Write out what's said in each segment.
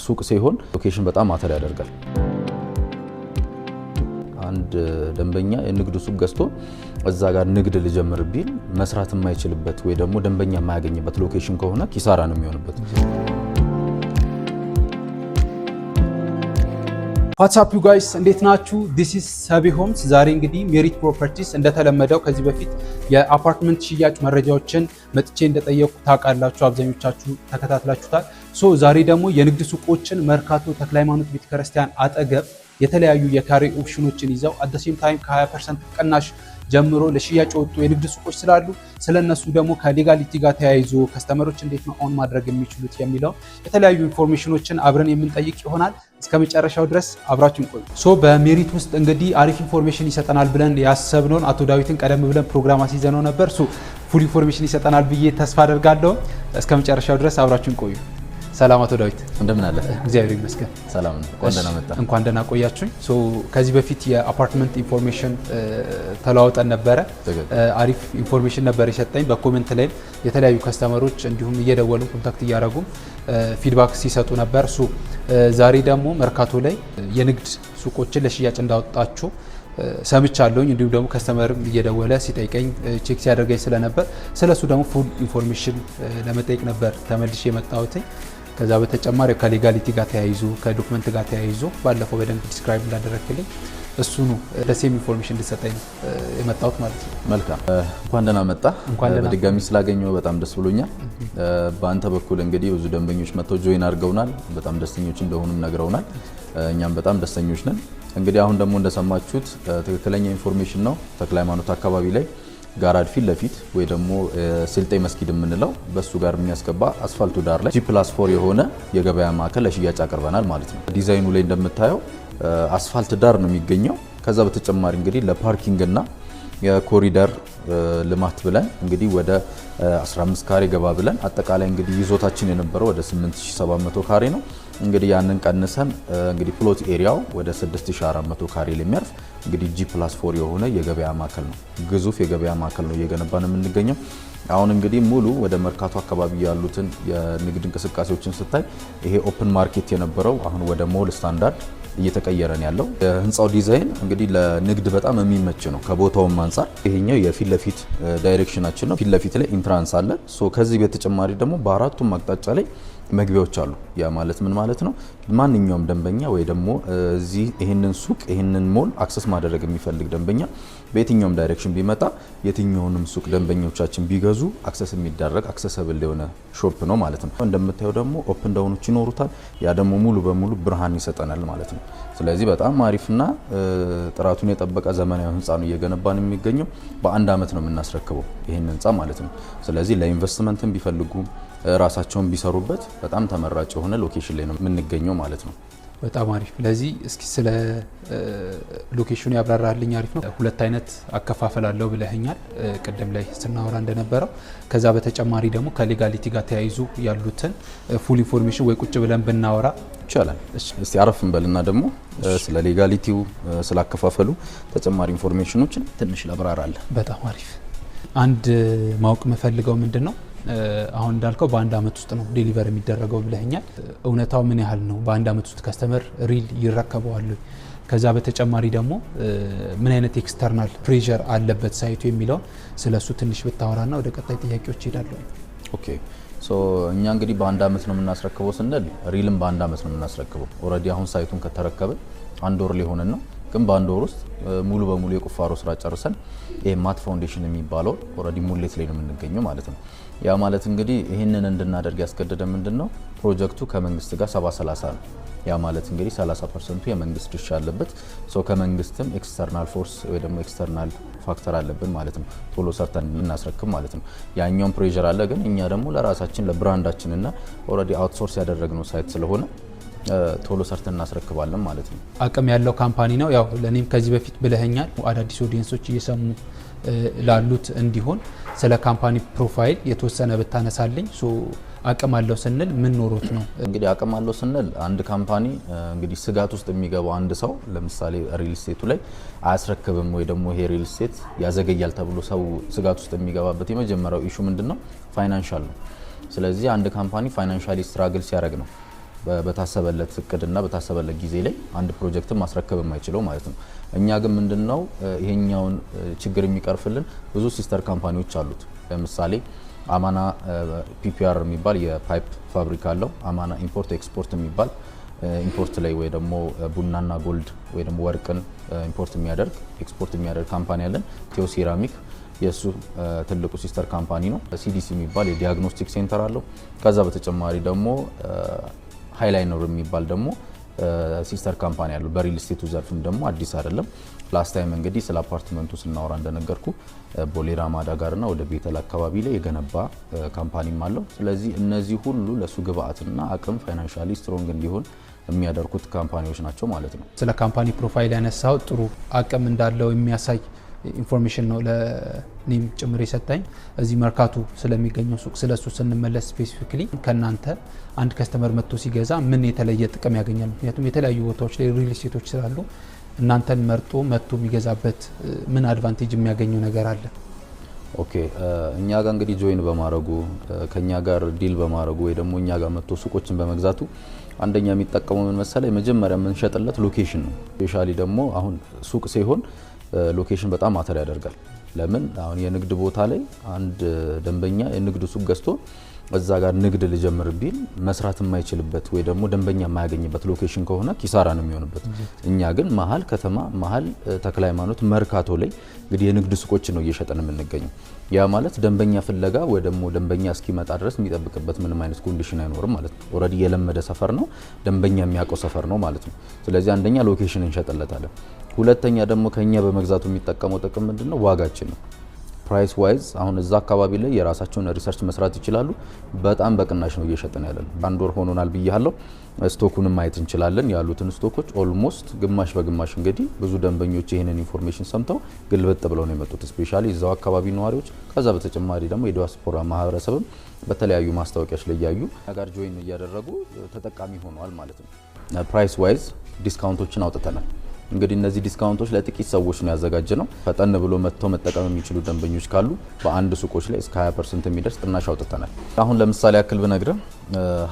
ሱቅ ሲሆን ሎኬሽን በጣም ማተር ያደርጋል። አንድ ደንበኛ የንግድ ሱቅ ገዝቶ እዛ ጋር ንግድ ልጀምር ቢል መስራት የማይችልበት ወይ ደግሞ ደንበኛ የማያገኝበት ሎኬሽን ከሆነ ኪሳራ ነው የሚሆንበት። What's up you guys እንዴት ናችሁ? This is ሰቢ ሆምስ። ዛሬ እንግዲህ ሜሪት ፕሮፐርቲስ እንደተለመደው ከዚህ በፊት የአፓርትመንት ሽያጭ መረጃዎችን መጥቼ እንደጠየቁ ታውቃላችሁ፣ አብዛኞቻችሁ ተከታትላችሁታል። ዛሬ ደግሞ የንግድ ሱቆችን መርካቶ ተክለ ሃይማኖት ቤተክርስቲያን አጠገብ የተለያዩ የካሬ ኦፕሽኖችን ይዘው at the same time ከ20% ቅናሽ ጀምሮ ለሽያጭ ወጡ የንግድ ሱቆች ስላሉ ስለነሱ ደግሞ ከሌጋሊቲ ጋር ተያይዞ ከስተመሮች እንዴት ነው ኦን ማድረግ የሚችሉት የሚለው የተለያዩ ኢንፎርሜሽኖችን አብረን የምንጠይቅ ይሆናል። እስከ መጨረሻው ድረስ አብራችሁን ቆዩ። በሜሪት ውስጥ እንግዲህ አሪፍ ኢንፎርሜሽን ይሰጠናል ብለን ያሰብነውን አቶ ዳዊትን ቀደም ብለን ፕሮግራም አስይዘነው ነበር። ፉል ኢንፎርሜሽን ይሰጠናል ብዬ ተስፋ አደርጋለሁ። እስከ መጨረሻው ድረስ አብራችሁን ቆዩ። ሰላም አቶ ዳዊት እንደምን አለ? እግዚአብሔር ይመስገን ሰላም ነው። እንኳን ደህና ቆያችሁኝ። ከዚህ በፊት የአፓርትመንት ኢንፎርሜሽን ተለዋውጠን ነበረ። አሪፍ ኢንፎርሜሽን ነበር የሰጠኝ። በኮሜንት ላይ የተለያዩ ከስተመሮች እንዲሁም እየደወሉ ኮንታክት እያደረጉ ፊድባክ ሲሰጡ ነበር። ዛሬ ደግሞ መርካቶ ላይ የንግድ ሱቆችን ለሽያጭ እንዳወጣችሁ ሰምቻለሁኝ። እንዲሁም ደግሞ ከስተመርም እየደወለ ሲጠይቀኝ ቼክ ሲያደርገኝ ስለነበር ስለሱ ደግሞ ፉል ኢንፎርሜሽን ለመጠየቅ ነበር ተመልሼ የመጣሁት። ከዛ በተጨማሪ ከሌጋሊቲ ጋር ተያይዞ ከዶክመንት ጋር ተያይዞ ባለፈው በደንብ ዲስክራይብ እንዳደረክልኝ እሱኑ ለሴም ኢንፎርሜሽን እንድትሰጠኝ ነው የመጣሁት ማለት ነው። መልካም እንኳን ደህና መጣ። በድጋሚ ስላገኘው በጣም ደስ ብሎኛል። በአንተ በኩል እንግዲህ ብዙ ደንበኞች መጥተው ጆይን አድርገውናል። በጣም ደስተኞች እንደሆኑም ነግረውናል። እኛም በጣም ደስተኞች ነን። እንግዲህ አሁን ደግሞ እንደሰማችሁት ትክክለኛ ኢንፎርሜሽን ነው። ተክለ ሃይማኖት አካባቢ ላይ ጋራድ ፊት ለፊት ወይ ደግሞ ስልጤ መስጊድ የምንለው በሱ ጋር የሚያስገባ አስፋልቱ ዳር ላይ G+4 የሆነ የገበያ ማዕከል ለሽያጭ አቅርበናል ማለት ነው። ዲዛይኑ ላይ እንደምታየው አስፋልት ዳር ነው የሚገኘው። ከዛ በተጨማሪ እንግዲህ ለፓርኪንግ እና የኮሪደር ልማት ብለን እንግዲህ ወደ 15 ካሬ ገባ ብለን አጠቃላይ እንግዲህ ይዞታችን የነበረው ወደ 8700 ካሬ ነው። እንግዲህ ያንን ቀንሰን እንግዲህ ፕሎት ኤሪያው ወደ 6400 ካሬ ለሚያርፍ እንግዲህ G+4 የሆነ የገበያ ማዕከል ነው። ግዙፍ የገበያ ማዕከል ነው እየገነባን የምንገኘው። አሁን እንግዲህ ሙሉ ወደ መርካቶ አካባቢ ያሉትን የንግድ እንቅስቃሴዎችን ስታይ ይሄ ኦፕን ማርኬት የነበረው አሁን ወደ ሞል ስታንዳርድ እየተቀየረ ነው ያለው። የህንፃው ዲዛይን እንግዲህ ለንግድ በጣም የሚመች ነው ከቦታውም አንፃር። ይሄኛው የፊት ለፊት ዳይሬክሽናችን ነው። ፊት ለፊት ላይ ኢንትራንስ አለ። ከዚህ በተጨማሪ ደግሞ በአራቱም አቅጣጫ ላይ መግቢያዎች አሉ። ያ ማለት ምን ማለት ነው? ማንኛውም ደንበኛ ወይ ደግሞ እዚህ ይሄንን ሱቅ ይሄንን ሞል አክሰስ ማድረግ የሚፈልግ ደንበኛ በየትኛውም ዳይሬክሽን ቢመጣ የትኛውንም ሱቅ ደንበኞቻችን ቢገዙ አክሰስ የሚደረግ አክሰሰብል የሆነ ሾፕ ነው ማለት ነው። እንደምታየው ደግሞ ኦፕን ዳውኖች ይኖሩታል። ያ ደግሞ ሙሉ በሙሉ ብርሃን ይሰጠናል ማለት ነው። ስለዚህ በጣም አሪፍና ጥራቱን የጠበቀ ዘመናዊ ህንፃ ነው እየገነባን የሚገኘው። በአንድ አመት ነው የምናስረክበው ይሄን ህንፃ ማለት ነው። ስለዚህ ለኢንቨስትመንትም ቢፈልጉ ራሳቸውን ቢሰሩበት በጣም ተመራጭ የሆነ ሎኬሽን ላይ ነው የምንገኘው ማለት ነው። በጣም አሪፍ። ለዚህ እስኪ ስለ ሎኬሽኑ ያብራራልኝ። አሪፍ ነው። ሁለት አይነት አከፋፈል አለው ብለህኛል ቅድም ላይ ስናወራ እንደነበረው። ከዛ በተጨማሪ ደግሞ ከሌጋሊቲ ጋር ተያይዞ ያሉትን ፉል ኢንፎርሜሽን ወይ ቁጭ ብለን ብናወራ ይቻላል። እስቲ አረፍ እንበልና ደግሞ ስለ ሌጋሊቲው ስለ አከፋፈሉ ተጨማሪ ኢንፎርሜሽኖችን ትንሽ ላብራራለህ። በጣም አሪፍ። አንድ ማወቅ የምፈልገው ምንድን ነው አሁን እንዳልከው በአንድ አመት ውስጥ ነው ዴሊቨር የሚደረገው ብለህኛል። እውነታው ምን ያህል ነው? በአንድ አመት ውስጥ ከስተመር ሪል ይረከበዋል? ከዛ በተጨማሪ ደግሞ ምን አይነት ኤክስተርናል ፕሬዠር አለበት ሳይቱ የሚለውን ስለሱ ትንሽ ብታወራና ወደ ቀጣይ ጥያቄዎች ይሄዳሉ። ኦኬ እኛ እንግዲህ በአንድ አመት ነው የምናስረክበው ስንል ሪልም በአንድ አመት ነው የምናስረክበው። ኦልሬዲ አሁን ሳይቱን ከተረከበ አንድ ወር ሊሆነን ነው። ግን በአንድ ወር ውስጥ ሙሉ በሙሉ የቁፋሮ ስራ ጨርሰን ይሄ ማት ፋውንዴሽን የሚባለው ኦልሬዲ ሙሌት ላይ ነው የምንገኘው ማለት ነው። ያ ማለት እንግዲህ ይህንን እንድናደርግ ያስገደደ ምንድነው ፕሮጀክቱ ከመንግስት ጋር 70-30 ነው። ያ ማለት እንግዲህ 30% የመንግስት ድርሻ አለበት። ከመንግስትም ኤክስተርናል ፎርስ ወይ ደግሞ ኤክስተርናል ፋክተር አለብን ማለት ነው። ቶሎ ሰርተን እናስረክብ ማለት ነው። ያኛውን ፕሬዠር አለ። ግን እኛ ደግሞ ለራሳችን ለብራንዳችንና ኦልሬዲ አውትሶርስ ያደረግነው ሳይት ስለሆነ ቶሎ ሰርተን እናስረክባለን ማለት ነው። አቅም ያለው ካምፓኒ ነው። ያው ለኔም ከዚህ በፊት ብለህኛል አዳዲስ ኦዲየንሶች እየሰሙ ላሉት እንዲሆን ስለ ካምፓኒ ፕሮፋይል የተወሰነ ብታነሳልኝ። አቅም አለው ስንል ምን ኖሮት ነው? እንግዲህ አቅም አለው ስንል አንድ ካምፓኒ እንግዲህ ስጋት ውስጥ የሚገባው አንድ ሰው ለምሳሌ ሪል ስቴቱ ላይ አያስረክብም ወይ ደግሞ ይሄ ሪል ስቴት ያዘገያል ተብሎ ሰው ስጋት ውስጥ የሚገባበት የመጀመሪያው ኢሹ ምንድነው? ፋይናንሻል ነው። ስለዚህ አንድ ካምፓኒ ፋይናንሻሊ ስትራግል ሲያደርግ ነው በታሰበለት እቅድና በታሰበለት ጊዜ ላይ አንድ ፕሮጀክትን ማስረከብ የማይችለው ማለት ነው። እኛ ግን ምንድነው ይሄኛውን ችግር የሚቀርፍልን ብዙ ሲስተር ካምፓኒዎች አሉት። ለምሳሌ አማና ፒፒአር የሚባል የፓይፕ ፋብሪካ አለው። አማና ኢምፖርት ኤክስፖርት የሚባል ኢምፖርት ላይ ወይ ደግሞ ቡናና ጎልድ ወይ ደግሞ ወርቅን ኢምፖርት የሚያደርግ ኤክስፖርት የሚያደርግ ካምፓኒ አለን። ቴዎ ሴራሚክ የሱ ትልቁ ሲስተር ካምፓኒ ነው። ሲዲሲ የሚባል የዲያግኖስቲክ ሴንተር አለው። ከዛ በተጨማሪ ደግሞ ሃይላይነር የሚባል ደግሞ ሲስተር ካምፓኒ አለው። በሪል ስቴቱ ዘርፍም ደግሞ አዲስ አይደለም። ላስት ታይም እንግዲህ ስለ አፓርትመንቱ ስናወራ እንደነገርኩ ቦሌ ራማዳ ጋርና ወደ ቤተል አካባቢ ላይ የገነባ ካምፓኒም አለው። ስለዚህ እነዚህ ሁሉ ለሱ ግብአትና አቅም ፋይናንሻሊ ስትሮንግ እንዲሆን የሚያደርጉት ካምፓኒዎች ናቸው ማለት ነው። ስለ ካምፓኒ ፕሮፋይል ያነሳው ጥሩ አቅም እንዳለው የሚያሳይ ኢንፎርሜሽን ነው ለኔም ጭምር የሰጠኝ። እዚህ መርካቶ ስለሚገኘው ሱቅ ስለሱ ስንመለስ ስፔሲፊክሊ ከናንተ አንድ ከስተመር መጥቶ ሲገዛ ምን የተለየ ጥቅም ያገኛል? ምክንያቱም የተለያዩ ቦታዎች ላይ ሪል ስቴቶች ስላሉ እናንተን መርጦ መጥቶ የሚገዛበት ምን አድቫንቴጅ የሚያገኘው ነገር አለ? ኦኬ እኛ ጋር እንግዲህ ጆይን በማድረጉ ከኛ ጋር ዲል በማድረጉ ወይ ደግሞ እኛ ጋር መጥቶ ሱቆችን በመግዛቱ አንደኛ የሚጠቀመው ምን መሰለ፣ የመጀመሪያ የምንሸጥለት ሎኬሽን ነው። ስፔሻሊ ደግሞ አሁን ሱቅ ሲሆን ሎኬሽን በጣም ማተር ያደርጋል። ለምን አሁን የንግድ ቦታ ላይ አንድ ደንበኛ የንግድ ሱቅ ገዝቶ እዛ ጋር ንግድ ልጀምር ቢል መስራት የማይችልበት ወይ ደግሞ ደንበኛ የማያገኝበት ሎኬሽን ከሆነ ኪሳራ ነው የሚሆንበት። እኛ ግን መሀል ከተማ መሀል ተክለ ሃይማኖት መርካቶ ላይ እንግዲህ የንግድ ሱቆች ነው እየሸጠን የምንገኘው። ያ ማለት ደንበኛ ፍለጋ ወይ ደግሞ ደንበኛ እስኪመጣ ድረስ የሚጠብቅበት ምንም አይነት ኮንዲሽን አይኖርም ማለት ነው። ኦልሬዲ የለመደ ሰፈር ነው፣ ደንበኛ የሚያውቀው ሰፈር ነው ማለት ነው። ስለዚህ አንደኛ ሎኬሽን እንሸጥለታለን። ሁለተኛ ደግሞ ከኛ በመግዛቱ የሚጠቀመው ጥቅም ምንድነው? ዋጋችን ነው። ፕራይስ ዋይዝ አሁን እዛ አካባቢ ላይ የራሳቸውን ሪሰርች መስራት ይችላሉ። በጣም በቅናሽ ነው እየሸጠን ያለን። አንድ ወር ሆኖናል ብያለሁ። ስቶኩንም ማየት እንችላለን። ያሉትን ስቶኮች ኦልሞስት ግማሽ በግማሽ እንግዲህ ብዙ ደንበኞች ይህንን ኢንፎርሜሽን ሰምተው ግልበጥ ብለው ነው የመጡት፣ ስፔሻሊ እዛው አካባቢ ነዋሪዎች። ከዛ በተጨማሪ ደግሞ የዲያስፖራ ማህበረሰብም በተለያዩ ማስታወቂያዎች ላይ ያዩ ጋር ጆይን እያደረጉ ተጠቃሚ ሆነዋል ማለት ነው። ፕራይስ ዋይዝ ዲስካውንቶችን አውጥተናል። እንግዲህ እነዚህ ዲስካውንቶች ለጥቂት ሰዎች ነው ያዘጋጀ ነው። ፈጠን ብሎ መጥተው መጠቀም የሚችሉ ደንበኞች ካሉ በአንድ ሱቆች ላይ እስከ 20% የሚደርስ ቅናሽ አውጥተናል። አሁን ለምሳሌ ያክል ብነግርህ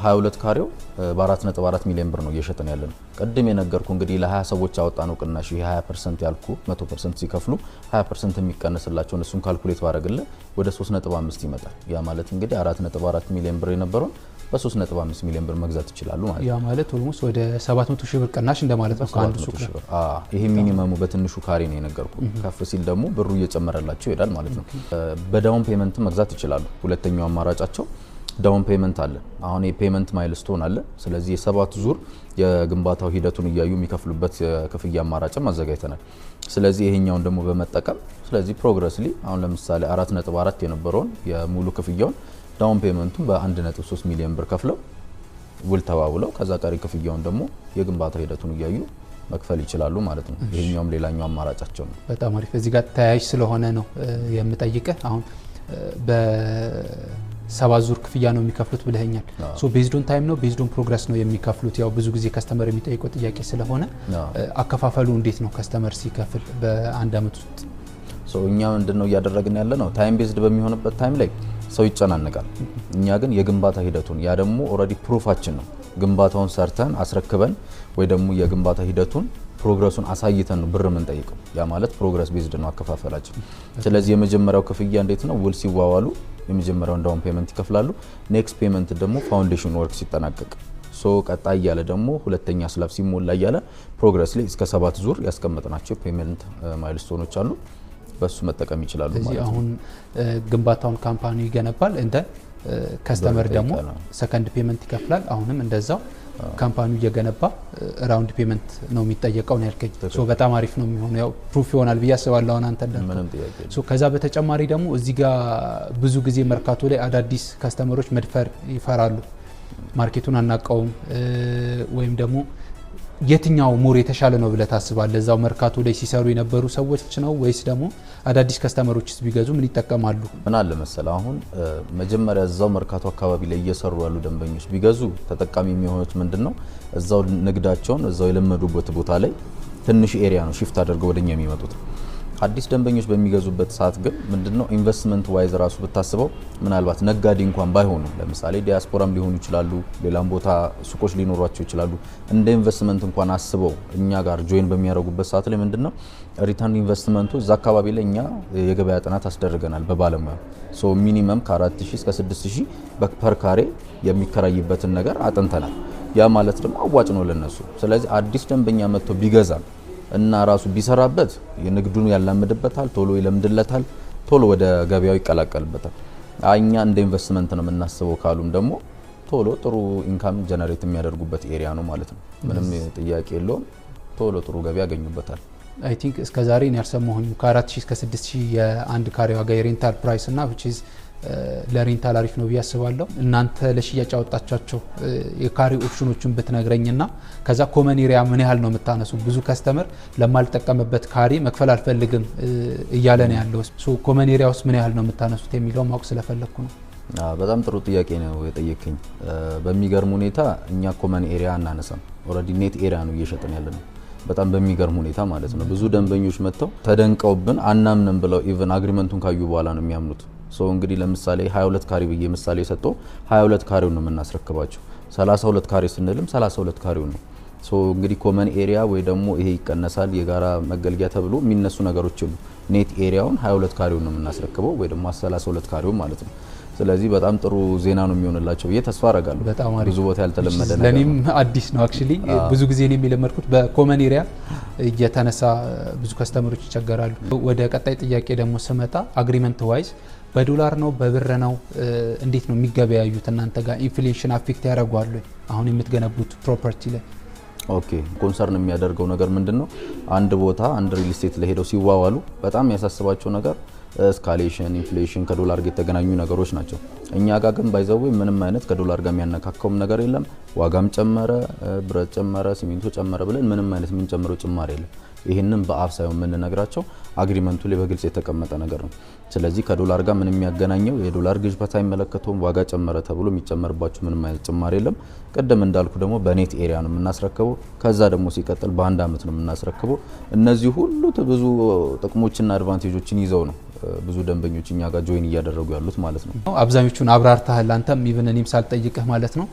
22 ካሬው በ4.4 ሚሊዮን ብር ነው እየሸጠን ያለ ነው። ቅድም የነገርኩ እንግዲህ ለ20 ሰዎች ያወጣ ነው ቅናሽ። ይሄ 20% ያልኩ 100% ሲከፍሉ 20% የሚቀነስላቸውን እሱን ካልኩሌት ባደረግልህ ወደ 3.5 ይመጣል። ያ ማለት እንግዲህ 4.4 ሚሊዮን ብር የነበረውን በ3.5 ሚሊዮን ብር መግዛት ይችላሉ ማለት ነው። ያ ማለት ኦልሞስት ወደ 700 ሺህ ብር ቅናሽ እንደማለት ነው ከአንድ ሱቅ። ይሄ ሚኒመሙ በትንሹ ካሬ ነው የነገርኩ። ከፍ ሲል ደግሞ ብሩ እየጨመረላቸው ይሄዳል ማለት ነው። በዳውን ፔመንት መግዛት ይችላሉ። ሁለተኛው አማራጫቸው ዳውን ፔመንት አለ። አሁን የፔመንት ማይልስቶን አለ። ስለዚህ የሰባት ዙር የግንባታው ሂደቱን እያዩ የሚከፍሉበት የክፍያ አማራጭም አዘጋጅተናል። ስለዚህ ይሄኛውን ደግሞ በመጠቀም ስለዚህ ፕሮግረስሊ አሁን ለምሳሌ 4.4 የነበረውን የሙሉ ክፍያውን ዳውን ፔመንቱን በ1.3 ሚሊዮን ብር ከፍለው ውል ተዋውለው ከዛ ቀሪ ክፍያውን ደግሞ የግንባታ ሂደቱን እያዩ መክፈል ይችላሉ ማለት ነው። ይሄኛውም ሌላኛው አማራጫቸው ነው። በጣም አሪፍ። እዚህ ጋር ተያያዥ ስለሆነ ነው የምጠይቅህ። አሁን በ7 ዙር ክፍያ ነው የሚከፍሉት ብለኸኛል። ሶ ቤዝድ ኦን ታይም ነው ቤዝድ ኦን ፕሮግረስ ነው የሚከፍሉት? ያው ብዙ ጊዜ ከስተመር የሚጠይቀው ጥያቄ ስለሆነ አከፋፈሉ እንዴት ነው ከስተመር ሲከፍል በአንድ አመት ውስጥ? እኛ ምንድነው እያደረግን ያለ ነው፣ ታይም ቤዝድ በሚሆንበት ታይም ላይ ሰው ይጨናነቃል። እኛ ግን የግንባታ ሂደቱን ያ ደግሞ ኦልሬዲ ፕሩፋችን ነው። ግንባታውን ሰርተን አስረክበን ወይ ደግሞ የግንባታ ሂደቱን ፕሮግረሱን አሳይተን ነው ብር የምንጠይቀው። ያ ማለት ፕሮግረስ ቤዝድ ነው አከፋፈላችን። ስለዚህ የመጀመሪያው ክፍያ እንዴት ነው? ውል ሲዋዋሉ የመጀመሪያውን ዳውን ፔመንት ይከፍላሉ። ኔክስት ፔመንት ደግሞ ፋውንዴሽን ወርክ ሲጠናቀቅ ቀጣይ እያለ ደግሞ ሁለተኛ ስላብ ሲሞላ እያለ ፕሮግረስ ላይ እስከ 7 ዙር ያስቀመጥናቸው ፔመንት ማይልስቶኖች አሉ። በሱ መጠቀም ይችላሉ ማለት ነው። አሁን ግንባታውን ካምፓኒ ይገነባል፣ እንደ ከስተመር ደግሞ ሰከንድ ፔመንት ይከፍላል። አሁንም እንደዛው ካምፓኒው እየገነባ ራውንድ ፔመንት ነው የሚጠየቀው ነው ያልከኝ። በጣም አሪፍ ነው የሚሆነው። ያው ፕሩፍ ይሆናል ብዬ አስባለሁ አንተ እንዳልከው። ከዛ በተጨማሪ ደግሞ እዚህ ጋር ብዙ ጊዜ መርካቶ ላይ አዳዲስ ከስተመሮች መድፈር ይፈራሉ። ማርኬቱን አናውቀውም ወይም ደግሞ የትኛው ሞር የተሻለ ነው ብለህ ታስባለህ? እዛው መርካቶ ላይ ሲሰሩ የነበሩ ሰዎች ነው ወይስ ደግሞ አዳዲስ ከስተመሮችስ ቢገዙ ምን ይጠቀማሉ? ምን አለ መሰለህ አሁን መጀመሪያ እዛው መርካቶ አካባቢ ላይ እየሰሩ ያሉ ደንበኞች ቢገዙ ተጠቃሚ የሚሆኑት ምንድነው? እዛው ንግዳቸውን እዛው የለመዱበት ቦታ ላይ ትንሽ ኤሪያ ነው ሽፍት አድርገው ወደኛ የሚመጡት። አዲስ ደንበኞች በሚገዙበት ሰዓት ግን ምንድነው ኢንቨስትመንት ዋይዝ ራሱ ብታስበው ምናልባት ነጋዴ እንኳን ባይሆኑ ለምሳሌ ዲያስፖራም ሊሆኑ ይችላሉ፣ ሌላም ቦታ ሱቆች ሊኖሯቸው ይችላሉ። እንደ ኢንቨስትመንት እንኳን አስበው እኛ ጋር ጆይን በሚያደርጉበት ሰዓት ላይ ምንድነው ሪተርን ኢንቨስትመንቱ እዛ አካባቢ ላይ እኛ የገበያ ጥናት አስደርገናል በባለሙያ ሶ ሚኒመም ከ4000 እስከ 6000 ፐር ካሬ የሚከራይበትን ነገር አጥንተናል። ያ ማለት ደግሞ አዋጭ ነው ለነሱ። ስለዚህ አዲስ ደንበኛ መጥቶ ቢገዛ እና ራሱ ቢሰራበት የንግዱን ያላምድበታል፣ ቶሎ ይለምድለታል፣ ቶሎ ወደ ገበያው ይቀላቀልበታል። እኛ እንደ ኢንቨስትመንት ነው የምናስበው ካሉም ደግሞ ቶሎ ጥሩ ኢንካም ጀነሬት የሚያደርጉበት ኤሪያ ነው ማለት ነው። ምንም ጥያቄ የለውም። ቶሎ ጥሩ ገቢ ያገኙበታል። አይ ቲንክ እስከ ዛሬ ነው ያልሰማሁኝ ከ4000 እስከ 6000 የአንድ ካሬ ዋጋ የሬንታል ፕራይስ እና which is ለሬንታል አሪፍ ነው ብዬ አስባለሁ። እናንተ ለሽያጭ ያወጣቻቸው የካሬ ኦፕሽኖችን ብትነግረኝና ከዛ ኮመን ኤሪያ ምን ያህል ነው የምታነሱ? ብዙ ከስተመር ለማልጠቀምበት ካሬ መክፈል አልፈልግም እያለ ነው ያለው። ሶ ኮመን ኤሪያ ውስጥ ምን ያህል ነው የምታነሱት የሚለው ማወቅ ስለፈለኩ ነው። በጣም ጥሩ ጥያቄ ነው የጠየቀኝ። በሚገርም ሁኔታ እኛ ኮመን ኤሪያ አናነሳም። ኦልሬዲ ኔት ኤሪያ ነው እየሸጥን ያለነው። በጣም በሚገርም ሁኔታ ማለት ነው። ብዙ ደንበኞች መጥተው ተደንቀውብን አናምንም ብለው ኢቭን አግሪመንቱን ካዩ በኋላ ነው የሚያምኑት። ሶ እንግዲህ ለምሳሌ 22 ካሬ ብዬ ምሳሌ ሰጠው 22 ካሬው ነው የምናስረክባቸው። 32 ካሬ ስንልም 32 ካሬው ነው። ሶ እንግዲህ ኮመን ኤሪያ ወይ ደግሞ ይሄ ይቀነሳል የጋራ መገልገያ ተብሎ የሚነሱ ነገሮች ሁሉ ኔት ኤሪያውን 22 ካሬው ነው የምናስረክበው ወይ ደግሞ 32 ካሬው ማለት ነው። ስለዚህ በጣም ጥሩ ዜና ነው የሚሆንላቸው ብዬ ተስፋ አረጋለሁ። ብዙ ቦታ ያልተለመደ ነገር ለኔም አዲስ ነው አክቹሊ። ብዙ ጊዜ ነው የሚለመድኩት በኮመን ኤሪያ እየተነሳ ብዙ ከስተመሮች ይቸገራሉ። ወደ ቀጣይ ጥያቄ ደግሞ ስመጣ አግሪመንት ዋይዝ በዶላር ነው በብር ነው እንዴት ነው የሚገበያዩት እናንተ ጋር? ኢንፍሌሽን አፌክት ያደርጋሉ አሁን የምትገነቡት ፕሮፐርቲ ላይ? ኦኬ ኮንሰርን የሚያደርገው ነገር ምንድነው? አንድ ቦታ አንድ ሪል ስቴት ላይ ሄደው ሲዋዋሉ በጣም ያሳስባቸው ነገር ስካሌሽን፣ ኢንፍሌሽን ከዶላር ጋር የተገናኙ ነገሮች ናቸው። እኛ ጋር ግን ባይዘው ምንም አይነት ከዶላር ጋር የሚያነካካውም ነገር የለም። ዋጋም ጨመረ፣ ብረት ጨመረ፣ ሲሚንቶ ጨመረ ብለን ምንም አይነት የምንጨምረው ጭማሪ የለም። ይህንን በአፍ ሳይሆን የምንነግራቸው አግሪመንቱ ላይ በግልጽ የተቀመጠ ነገር ነው። ስለዚህ ከዶላር ጋር ምንም የሚያገናኘው የዶላር ግሽበት አይመለከተውም። ዋጋ ጨመረ ተብሎ የሚጨመርባቸው ምንም አይነት ጭማሪ የለም። ቅድም እንዳልኩ ደግሞ በኔት ኤሪያ ነው የምናስረክበው። ከዛ ደግሞ ሲቀጥል በአንድ አመት ነው የምናስረክበው። እነዚህ ሁሉ ብዙ ጥቅሞችና አድቫንቴጆችን ይዘው ነው ብዙ ደንበኞች እኛ ጋር ጆይን እያደረጉ ያሉት ማለት ነው። አብዛኞቹን አብራርተሃል አንተም ኢቭን እኔም ሳልጠይቅህ ማለት ነው።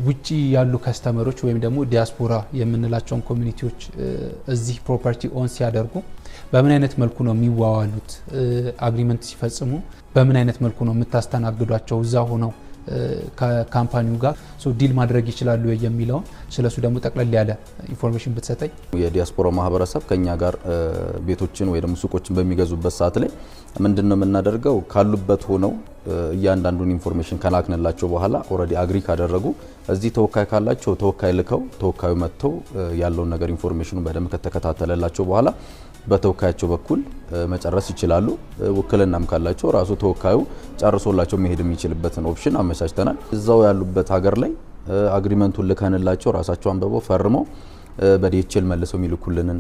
ውጪ ያሉ ከስተመሮች ወይም ደግሞ ዲያስፖራ የምንላቸውን ኮሚኒቲዎች እዚህ ፕሮፐርቲ ኦን ሲያደርጉ በምን አይነት መልኩ ነው የሚዋዋሉት? አግሪመንት ሲፈጽሙ በምን አይነት መልኩ ነው የምታስተናግዷቸው? እዛ ሆነው ከካምፓኒው ጋር ዲል ማድረግ ይችላሉ የሚለውን ስለሱ ደግሞ ጠቅለል ያለ ኢንፎርሜሽን ብትሰጠኝ። የዲያስፖራ ማህበረሰብ ከኛ ጋር ቤቶችን ወይ ደግሞ ሱቆችን በሚገዙበት ሰዓት ላይ ምንድነው የምናደርገው? ካሉበት ሆነው እያንዳንዱን ኢንፎርሜሽን ከላክንላቸው በኋላ ኦልሬዲ አግሪ ካደረጉ እዚህ ተወካይ ካላቸው ተወካይ ልከው ተወካዩ መጥተው ያለውን ነገር ኢንፎርሜሽኑ በደንብ ከተከታተለላቸው በኋላ በተወካያቸው በኩል መጨረስ ይችላሉ። ውክልናም ካላቸው ራሱ ተወካዩ ጨርሶላቸው መሄድ የሚችልበትን ኦፕሽን አመቻችተናል። እዛው ያሉበት ሀገር ላይ አግሪመንቱን ልከንላቸው ራሳቸው አንብበው ፈርመው በዲኤችኤል መልሰው የሚልኩልንን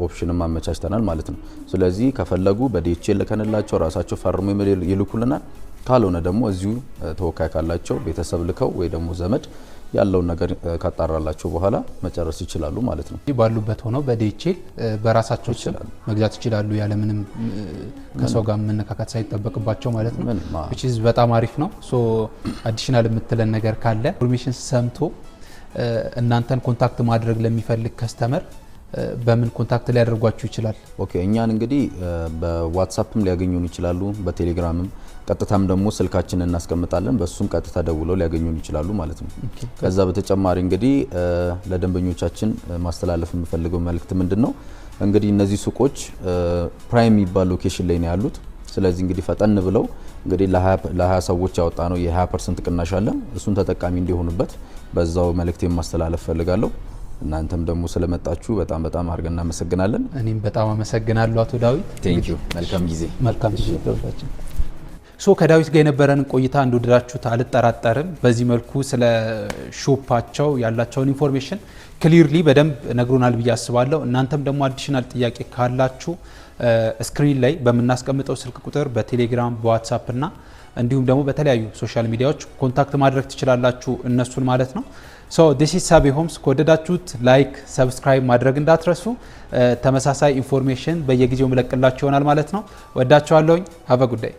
ኦፕሽንም አመቻችተናል ማለት ነው። ስለዚህ ከፈለጉ በዲኤችኤል ልከንላቸው ራሳቸው ፈርመው ይልኩልናል። ካልሆነ ደግሞ እዚሁ ተወካይ ካላቸው ቤተሰብ ልከው ወይ ደግሞ ዘመድ ያለውን ነገር ካጣራላቸው በኋላ መጨረስ ይችላሉ ማለት ነው። ባሉበት ሆነው በዲኤችኤል በራሳቸው መግዛት ይችላሉ ያለምንም ከሰው ጋር መነካካት ሳይጠበቅባቸው ማለት ነው። which is በጣም አሪፍ ነው። ሶ አዲሽናል የምትለን ነገር ካለ ኢንፎርሜሽን ሰምቶ እናንተን ኮንታክት ማድረግ ለሚፈልግ ከስተመር በምን ኮንታክት ሊያደርጓችሁ ይችላል? ኦኬ እኛን እንግዲህ በዋትስአፕም ሊያገኙን ይችላሉ፣ በቴሌግራምም ቀጥታም ደግሞ ስልካችንን እናስቀምጣለን። በሱም ቀጥታ ደውለው ሊያገኙን ይችላሉ ማለት ነው። ከዛ በተጨማሪ እንግዲህ ለደንበኞቻችን ማስተላለፍ የምፈልገው መልእክት ምንድነው? እንግዲህ እነዚህ ሱቆች ፕራይም የሚባል ሎኬሽን ላይ ነው ያሉት። ስለዚህ እንግዲህ ፈጠን ብለው እንግዲህ ለ20 ሰዎች ያወጣ ነው የ20% ቅናሽ አለ። እሱን ተጠቃሚ እንዲሆኑበት በዛው መልእክት ማስተላለፍ ፈልጋለሁ። እናንተም ደግሞ ስለመጣችሁ በጣም አድርገን እናመሰግናለን። እኔም በጣም አመሰግናለሁ አቶ ዳዊት። ቴንክ ዩ። መልካም ጊዜ። መልካም ጊዜ ለሁላችን። ከዳዊት ጋር የነበረን ቆይታ እንደወደዳችሁት አልጠራጠርም። በዚህ መልኩ ስለ ሾፓቸው ያላቸውን ኢንፎርሜሽን ክሊርሊ በደንብ ነግሮናል ብዬ አስባለሁ። እናንተም ደግሞ አዲሽናል ጥያቄ ካላችሁ ስክሪን ላይ በምናስቀምጠው ስልክ ቁጥር በቴሌግራም በዋትሳፕ እና እንዲሁም ደግሞ በተለያዩ ሶሻል ሚዲያዎች ኮንታክት ማድረግ ትችላላችሁ እነሱን ማለት ነው። ሶ ዲስ ኢዝ ሳቢ ሆምስ። ከወደዳችሁት ላይክ፣ ሰብስክራይብ ማድረግ እንዳትረሱ። ተመሳሳይ ኢንፎርሜሽን በየጊዜው መለቅላችሁ ይሆናል ማለት ነው። ወዳችኋለሁኝ። ሀቭ አ ጉድ ዴይ